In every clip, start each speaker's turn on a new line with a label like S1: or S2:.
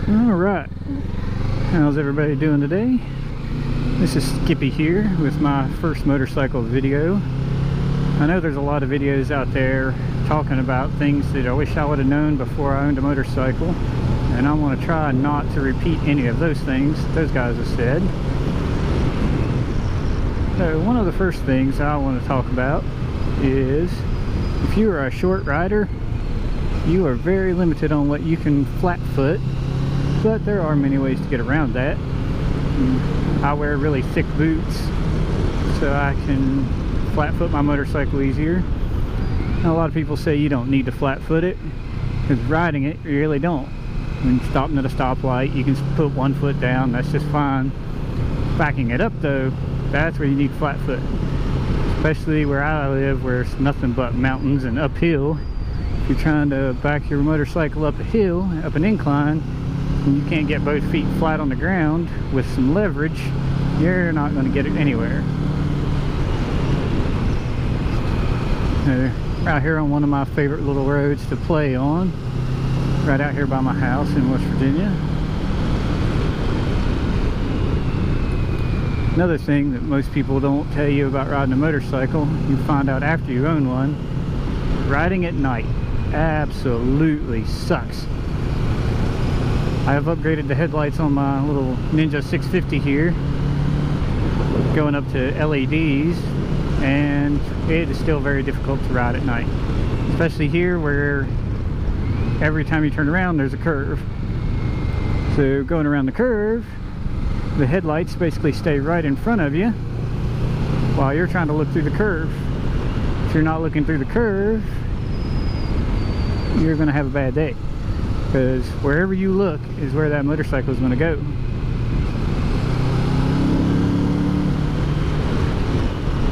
S1: Alright, how's everybody doing today? This is Skippy here with my first motorcycle video. I know there's a lot of videos out there talking about things that I wish I would have known before I owned a motorcycle, and I want to try not to repeat any of those things those guys have said. So one of the first things I want to talk about is if you are a short rider, you are very limited on what you can flat foot, but there are many ways to get around that. I wear really thick boots so I can flat foot my motorcycle easier. Now, a lot of people say you don't need to flat foot it, because riding it you really don't. When you're stopping at a stoplight, you can put one foot down, that's just fine. Backing it up though, that's where you need flat foot, especially where I live, where it's nothing but mountains and uphill. If you're trying to back your motorcycle up a hill, up an incline, and you can't get both feet flat on the ground with some leverage, you're not going to get it anywhere. Out here on one of my favorite little roads to play on, right out here by my house in West Virginia. Another thing that most people don't tell you about riding a motorcycle, you find out after you own one: riding at night absolutely sucks. I have upgraded the headlights on my little Ninja 650 here, going up to LEDs, and it is still very difficult to ride at night, especially here where every time you turn around there's a curve. So going around the curve, the headlights basically stay right in front of you while you're trying to look through the curve. If you're not looking through the curve, you're going to have a bad day, because wherever you look is where that motorcycle is going to go.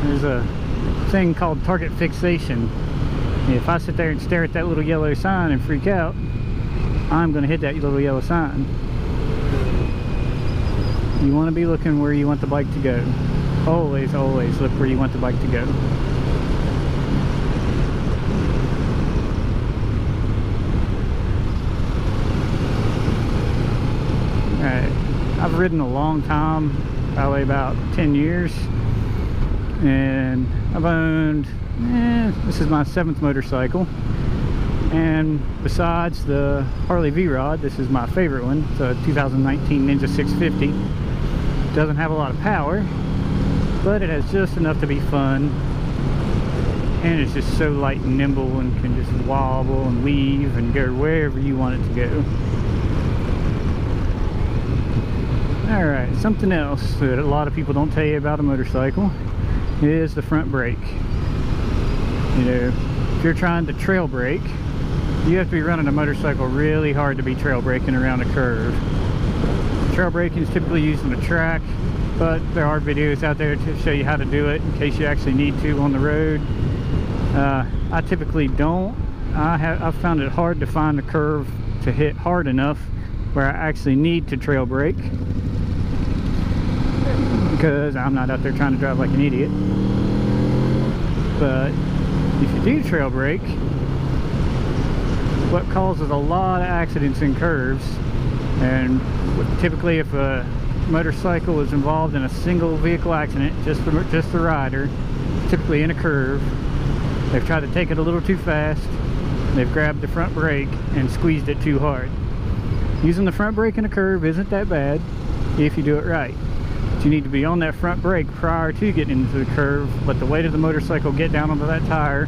S1: There's a thing called target fixation. If I sit there and stare at that little yellow sign and freak out, I'm going to hit that little yellow sign. You want to be looking where you want the bike to go. Always look where you want the bike to go. I've ridden a long time, probably about 10 years, and I've owned, this is my 7th motorcycle, and besides the Harley V-Rod, this is my favorite one. It's a 2019 Ninja 650. Doesn't have a lot of power, but it has just enough to be fun, and it's just so light and nimble and can just wobble and weave and go wherever you want it to go. Alright, something else that a lot of people don't tell you about a motorcycle is the front brake. You know, if you're trying to trail brake, you have to be running a motorcycle really hard to be trail braking around a curve. Trail braking is typically used on a track, but there are videos out there to show you how to do it in case you actually need to on the road. I typically don't. I've found it hard to find a curve to hit hard enough where I actually need to trail brake, because I'm not out there trying to drive like an idiot. But if you do trail brake, what causes a lot of accidents in curves, and typically if a motorcycle is involved in a single vehicle accident, just the rider, typically in a curve, they've tried to take it a little too fast, they've grabbed the front brake and squeezed it too hard. Using the front brake in a curve isn't that bad if you do it right. But you need to be on that front brake prior to getting into the curve, let the weight of the motorcycle get down onto that tire,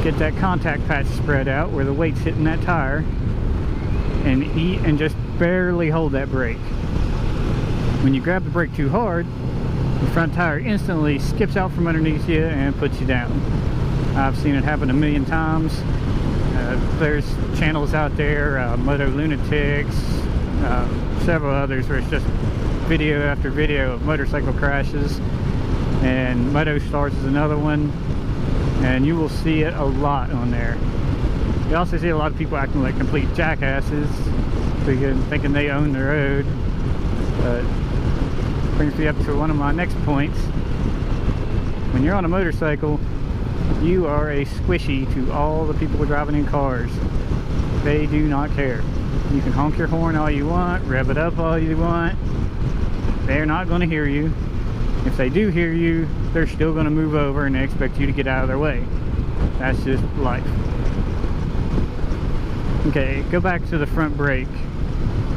S1: get that contact patch spread out where the weight's hitting that tire, and just barely hold that brake. When you grab the brake too hard, the front tire instantly skips out from underneath you and puts you down. I've seen it happen a million times. There's channels out there, Moto Lunatics, several others, where it's just video after video of motorcycle crashes, and Moto Stars is another one, and you will see it a lot on there. You also see a lot of people acting like complete jackasses, thinking they own the road. Brings me up to one of my next points. When you're on a motorcycle, you are a squishy to all the people driving in cars. They do not care. You can honk your horn all you want, rev it up all you want. They're not going to hear you. If they do hear you, they're still going to move over and they expect you to get out of their way. That's just life. Okay, go back to the front brake.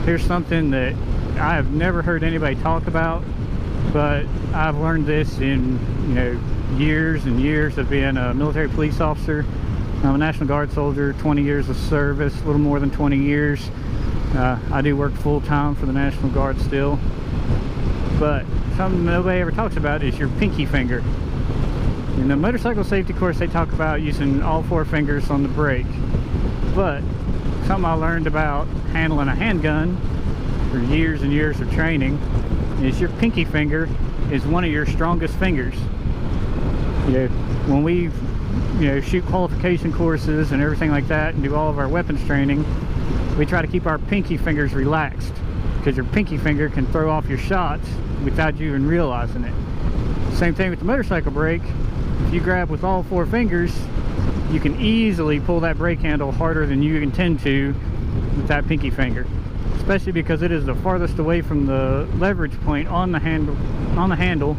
S1: Here's something that I have never heard anybody talk about, but I've learned this in, years and years of being a military police officer. I'm a National Guard soldier, 20 years of service, a little more than 20 years. I do work full-time for the National Guard still. But something nobody ever talks about is your pinky finger. In the motorcycle safety course, they talk about using all 4 fingers on the brake. But something I learned about handling a handgun for years and years of training is your pinky finger is one of your strongest fingers. When we shoot qualification courses and everything like that and do all of our weapons training, we try to keep our pinky fingers relaxed, because your pinky finger can throw off your shots without you even realizing it. Same thing with the motorcycle brake. If you grab with all 4 fingers, you can easily pull that brake handle harder than you intend to with that pinky finger, especially because it is the farthest away from the leverage point on the handle.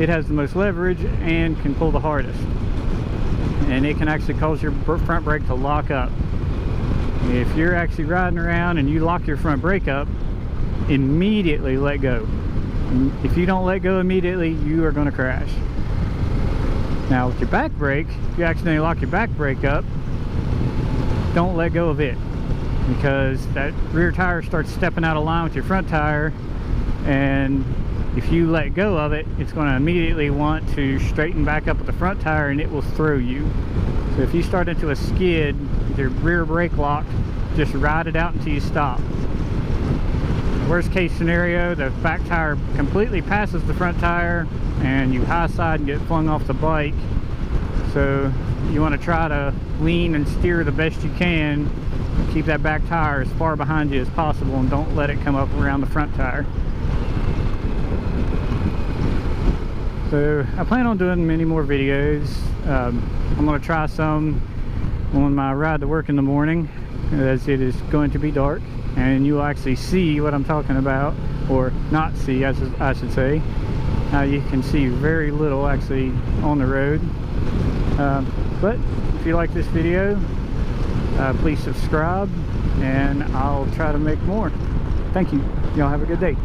S1: It has the most leverage and can pull the hardest, and it can actually cause your front brake to lock up. If you're actually riding around and you lock your front brake up, immediately let go. If you don't let go immediately, you are going to crash. Now with your back brake, if you accidentally lock your back brake up, don't let go of it, because that rear tire starts stepping out of line with your front tire, and if you let go of it, it's going to immediately want to straighten back up with the front tire and it will throw you. So if you start into a skid with your rear brake locked, just ride it out until you stop. Worst case scenario, the back tire completely passes the front tire and you high side and get flung off the bike. So you want to try to lean and steer the best you can. Keep that back tire as far behind you as possible and don't let it come up around the front tire. So I plan on doing many more videos. I'm going to try some on my ride to work in the morning, as it is going to be dark, and you'll actually see what I'm talking about, or not see, as I should say. You can see very little actually on the road. But if you like this video, please subscribe and I'll try to make more. Thank you. Y'all have a good day.